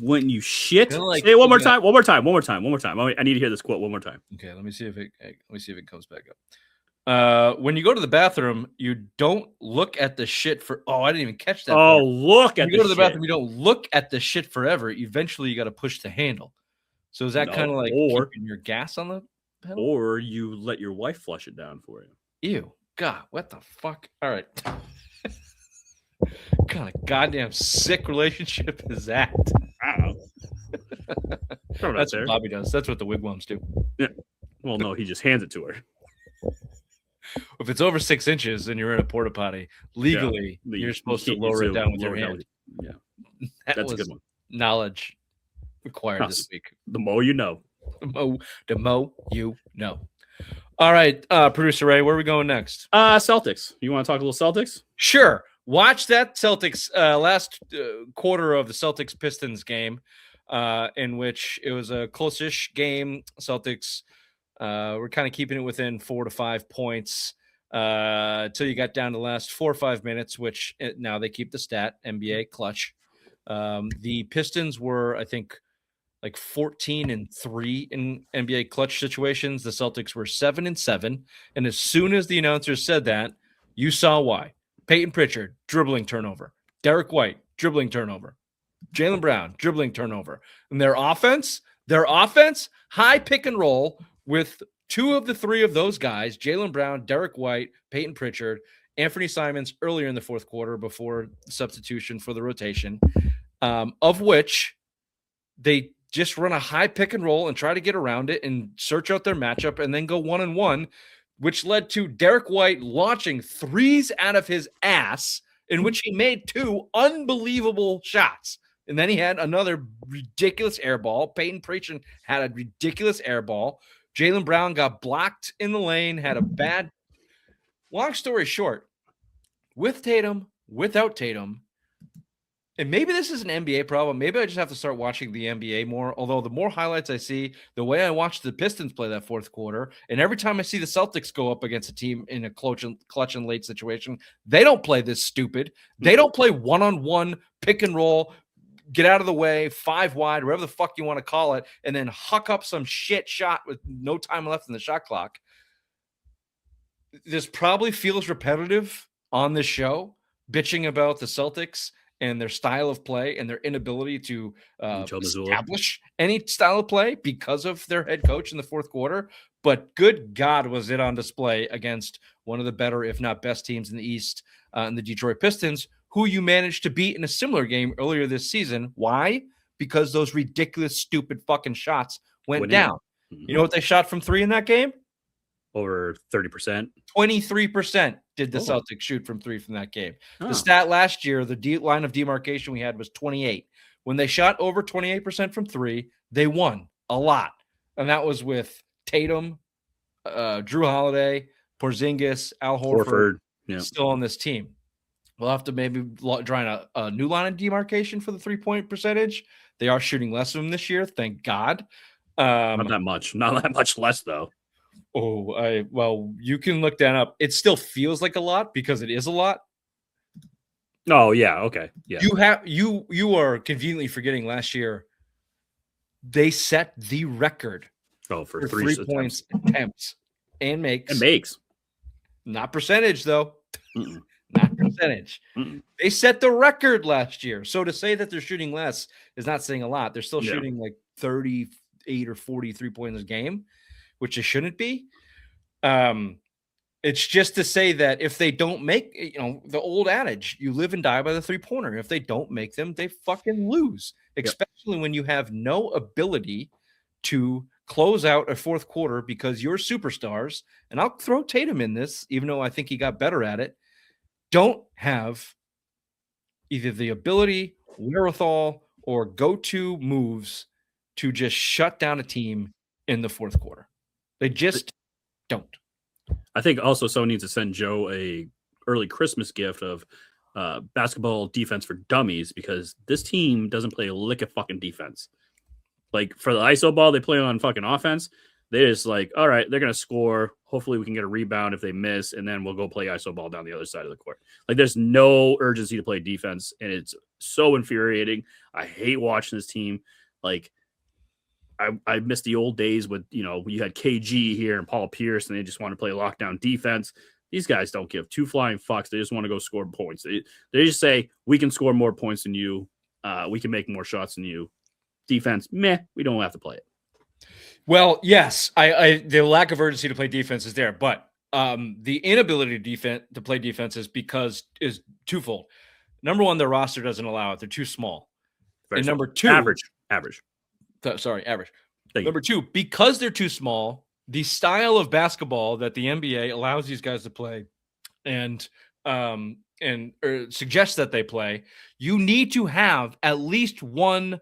When you shit, like, say it one more time. I need to hear this quote one more time. Okay, let me see if it comes back up. When you go to the bathroom, you don't look at the shit for. Oh, I didn't even catch that. Oh, look at. You go to the bathroom, you don't look at the shit forever. Eventually, you got to push the handle. So is that kind of like keeping your gas on the pedal? Or you let your wife flush it down for you. Ew, God, what the fuck? All right. What kind of goddamn sick relationship is that? I don't know. That's what Bobby does. That's what the wigwams do. Yeah. Well, no, he just hands it to her. If it's over 6 inches and you're in a porta potty, legally, you're supposed to lower it down with your hand. Yeah. That's a good one. Knowledge required this week. The more you know. The more you know. All right, Producer Ray, where are we going next? Celtics. You want to talk a little Celtics? Sure. Watch that Celtics last quarter of the Celtics-Pistons game, in which it was a close-ish game. Celtics were kind of keeping it within 4 to 5 points until you got down to the last 4 or 5 minutes, which now they keep the stat, NBA clutch. The Pistons were, I think, like 14-3 in NBA clutch situations. The Celtics were 7-7. And as soon as the announcers said that, you saw why. Peyton Pritchard, dribbling turnover. Derek White, dribbling turnover. Jaylen Brown, dribbling turnover. And their offense, high pick and roll with 2 of the 3 of those guys, Jaylen Brown, Derek White, Peyton Pritchard, Anthony Simons earlier in the fourth quarter before substitution for the rotation, of which they just run a high pick and roll and try to get around it and search out their matchup and then go 1-on-1, which led to Derek White launching threes out of his ass, in which he made 2 unbelievable shots. And then he had another ridiculous air ball. Peyton Pritchard had a ridiculous air ball. Jaylen Brown got blocked in the lane, had a bad. Long story short, with Tatum, without Tatum, and maybe this is an NBA problem. Maybe I just have to start watching the NBA more. Although the more highlights I see, the way I watched the Pistons play that fourth quarter, and every time I see the Celtics go up against a team in a clutch and late situation, they don't play this stupid. They don't play one-on-one, pick and roll, get out of the way, 5 wide, whatever the fuck you want to call it, and then huck up some shit shot with no time left in the shot clock. This probably feels repetitive on this show, bitching about the Celtics and their style of play and their inability to establish any style of play because of their head coach in the fourth quarter. But good God, was it on display against one of the better, if not best teams in the East, in the Detroit Pistons, who you managed to beat in a similar game earlier this season. Why? Because those ridiculous, stupid fucking shots went down. Mm-hmm. You know what they shot from 3 in that game? Over 30%. 23% did the Celtics shoot from 3 from that game. Oh. The stat last year, the line of demarcation we had was 28. When they shot over 28% from 3, they won a lot. And that was with Tatum, Drew Holiday, Porzingis, Al Horford still on this team. We'll have to maybe draw a new line of demarcation for the 3-point percentage. They are shooting less of them this year, thank God. Not that much. Not that much less, though. Well, you can look that up. It still feels like a lot because it is a lot. Oh, yeah. Okay. Yeah. You are conveniently forgetting last year they set the record for 3 points attempts and makes. And makes. Not percentage, though. Mm-mm. Not percentage. Mm-mm. They set the record last year. So to say that they're shooting less is not saying a lot. They're still shooting like 38 or 43 points a game, which it shouldn't be. It's just to say that if they don't make, the old adage, you live and die by the 3-pointer. If they don't make them, they fucking lose, especially when you have no ability to close out a fourth quarter because your superstars, and I'll throw Tatum in this, even though I think he got better at it, don't have either the ability, wherewithal, or go-to moves to just shut down a team in the fourth quarter. They just don't. I think also someone needs to send Joe a early Christmas gift of basketball defense for dummies because this team doesn't play a lick of fucking defense. Like for the ISO ball, they play on fucking offense. They just like, all right, they're gonna score. Hopefully, we can get a rebound if they miss, and then we'll go play ISO ball down the other side of the court. Like, there's no urgency to play defense, and it's so infuriating. I hate watching this team. Like, I miss the old days with you had KG here and Paul Pierce, and they just want to play lockdown defense. These guys don't give two flying fucks. They just want to go score points. They just say we can score more points than you. We can make more shots than you. Defense, meh. We don't have to play it. Well, yes, the lack of urgency to play defense is there, but the inability to play defense is twofold. Number one, their roster doesn't allow it; they're too small. And number two, average. Average. Number two, because they're too small, the style of basketball that the NBA allows these guys to play, and suggests that they play, you need to have at least one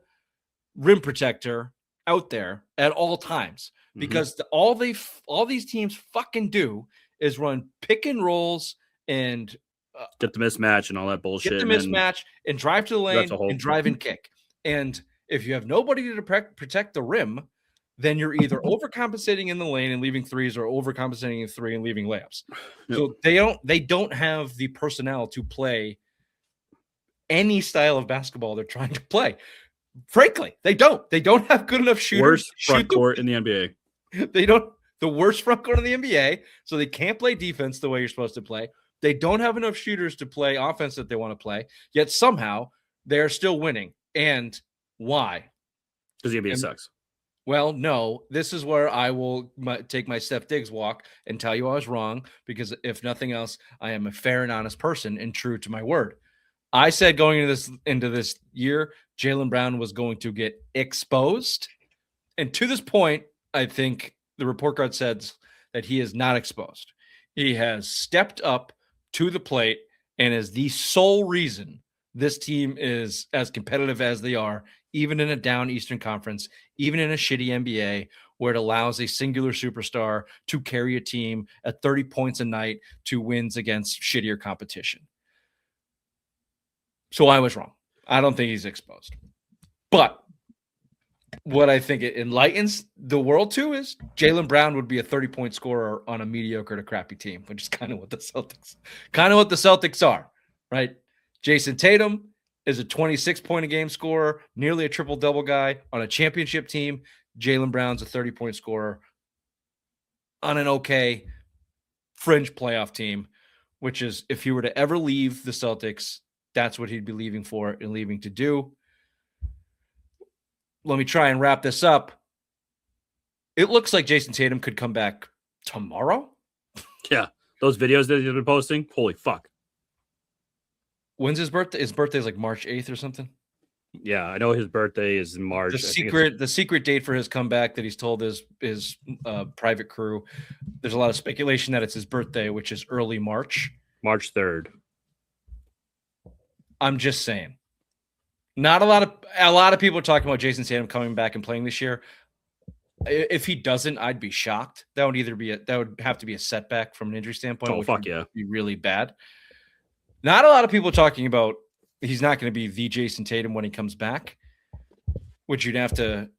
rim protector out there at all times, because all these teams fucking do is run pick and rolls and get the mismatch and all that bullshit. Get the mismatch and drive to the lane and drive and kick. And if you have nobody to protect the rim, then you're either overcompensating in the lane and leaving threes, or overcompensating in three and leaving layups. Yep. So they don't have the personnel to play any style of basketball they're trying to play. Frankly, they don't. They don't have good enough shooters. Worst front court in the NBA. They don't. The worst front court in the NBA, so they can't play defense the way you're supposed to play. They don't have enough shooters to play offense that they want to play. Yet somehow they're still winning. And why? Because the NBA sucks. Well, no. This is where I will take my Steph Diggs walk and tell you I was wrong, because if nothing else, I am a fair and honest person and true to my word. I said going into this year, Jaylen Brown was going to get exposed. And to this point, I think the report card says that he is not exposed. He has stepped up to the plate and is the sole reason this team is as competitive as they are, even in a down Eastern Conference, even in a shitty NBA, where it allows a singular superstar to carry a team at 30 points a night to wins against shittier competition. So I was wrong. I don't think he's exposed. But what I think it enlightens the world to is Jaylen Brown would be a 30-point scorer on a mediocre to crappy team, which is kind of what the Celtics are, right? Jayson Tatum is a 26-point a game scorer, nearly a triple-double guy on a championship team. Jaylen Brown's a 30-point scorer on an okay fringe playoff team, which is, if he were to ever leave the Celtics, that's what he'd be leaving for and leaving to do. Let me try and wrap this up. It looks like Jayson Tatum could come back tomorrow. Yeah. Those videos that you've been posting, holy fuck. When's his birthday? His birthday is like March 8th or something. Yeah, I know his birthday is in March. The secret date for his comeback that he's told his private crew. There's a lot of speculation that it's his birthday, which is early March. March 3rd. I'm just saying. Not a lot of people are talking about Jayson Tatum coming back and playing this year. If he doesn't, I'd be shocked. That would have to be a setback from an injury standpoint. Oh, fuck yeah. Be really bad. Not a lot of people are talking about he's not going to be the Jayson Tatum when he comes back, which you have to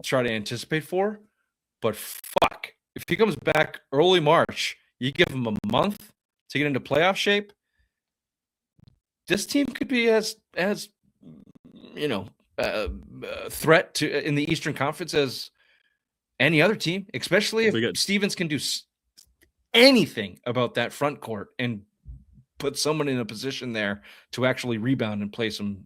try to anticipate for. But fuck, if he comes back early March, you give him a month to get into playoff shape. This team could be as threat to in the Eastern Conference as any other team, especially if Stevens can do anything about that front court and put someone in a position there to actually rebound and play some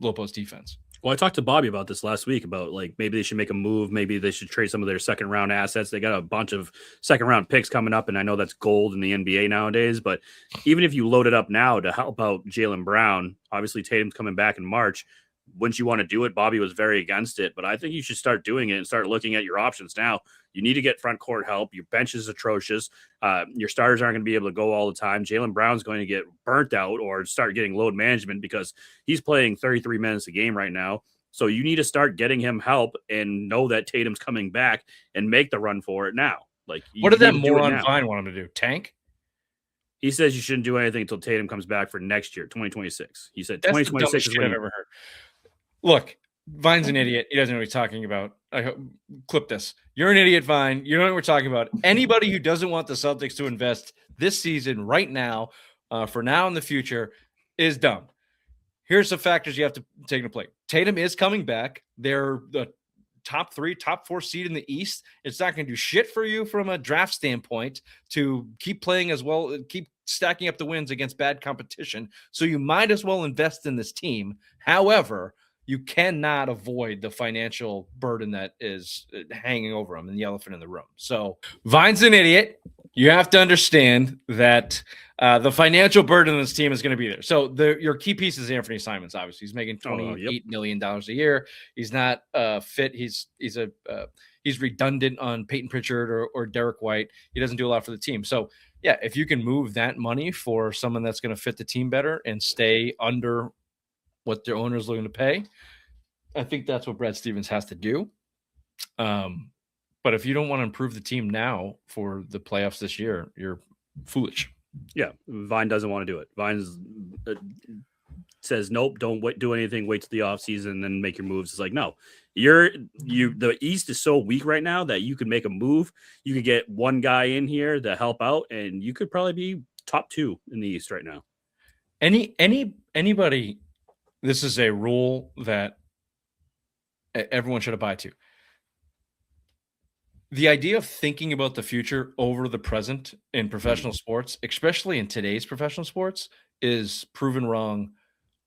low post defense. Well, I talked to Bobby about this last week about like maybe they should make a move. Maybe they should trade some of their second round assets. They got a bunch of second round picks coming up, and I know that's gold in the NBA nowadays. But even if you load it up now to help out Jaylen Brown, obviously Tatum's coming back in March. Wouldn't you want to do it? Bobby was very against it, but I think you should start doing it and start looking at your options now. You need to get front court help. Your bench is atrocious. Your starters aren't going to be able to go all the time. Jaylen Brown's going to get burnt out or start getting load management because he's playing 33 minutes a game right now. So you need to start getting him help and know that Tatum's coming back and make the run for it now. Like, what did that moron Vine want him to do? Tank? He says you shouldn't do anything until Tatum comes back for next year, 2026. He said That's the 2026 dumbest is shit when I've ever heard. Look, Vine's an idiot. He doesn't know what he's talking about. I hope clip this. You're an idiot, Vine. You don't know what we're talking about. Anybody who doesn't want the Celtics to invest this season right now, for now in the future, is dumb. Here's the factors you have to take into play. Tatum is coming back. They're the top 3, top 4 seed in the East. It's not going to do shit for you from a draft standpoint to keep playing as well, keep stacking up the wins against bad competition. So you might as well invest in this team. However, you cannot avoid the financial burden that is hanging over them and the elephant in the room. So Vine's an idiot. You have to understand that the financial burden of this team is going to be there. So your key piece is Anthony Simons. Obviously, he's making $28 million a year. He's not fit. He's redundant on Peyton Pritchard or Derek White. He doesn't do a lot for the team. So yeah, if you can move that money for someone that's going to fit the team better and stay under what their owner is looking to pay, I think that's what Brad Stevens has to do. But if you don't want to improve the team now for the playoffs this year, you're foolish. Yeah, Vine doesn't want to do it. Vine says, nope, don't do anything. Wait till the offseason and then make your moves. It's like, no, the East is so weak right now that you could make a move. You could get one guy in here to help out, and you could probably be top 2 in the East right now. Anybody, this is a rule that everyone should abide to. The idea of thinking about the future over the present in professional sports, especially in today's professional sports, is proven wrong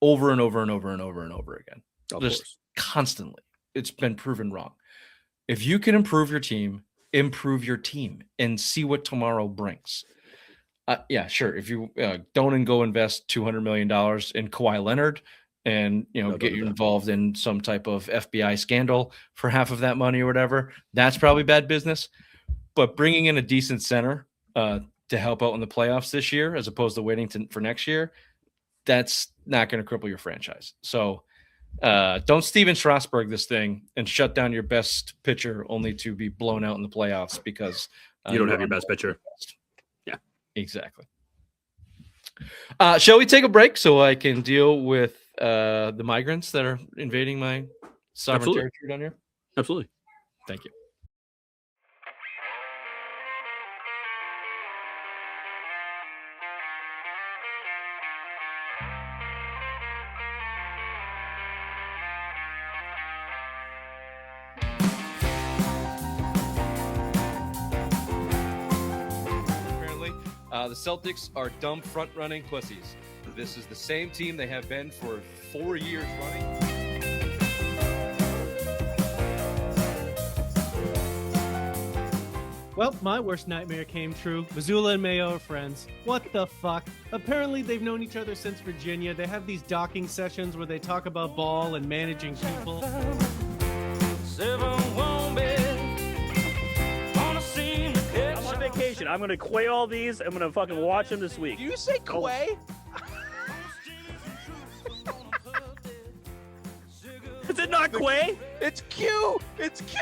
over and over and over and over and over again. Just constantly. It's been proven wrong. If you can improve your team and see what tomorrow brings. Yeah, sure. If you don't go invest $200 million in Kawhi Leonard and get you involved in some type of FBI scandal for half of that money or whatever, that's probably bad business. But bringing in a decent center to help out in the playoffs this year, as opposed to waiting for next year, that's not going to cripple your franchise. So don't Steven Strasburg this thing and shut down your best pitcher only to be blown out in the playoffs because you don't have your best pitcher. Yeah, exactly. Shall we take a break so I can deal with the migrants that are invading my sovereign territory down here? Absolutely. Thank you. The Celtics are dumb front-running pussies. This is the same team they have been for 4 years running. Well, my worst nightmare came true. Mazzulla and Mayo are friends. What the fuck? Apparently they've known each other since Virginia. They have these docking sessions where they talk about ball and managing people. Vacation. I'm gonna quay all these. I'm gonna fucking watch them this week. Do you say quay? Is it not quay? It's Q. It's Q.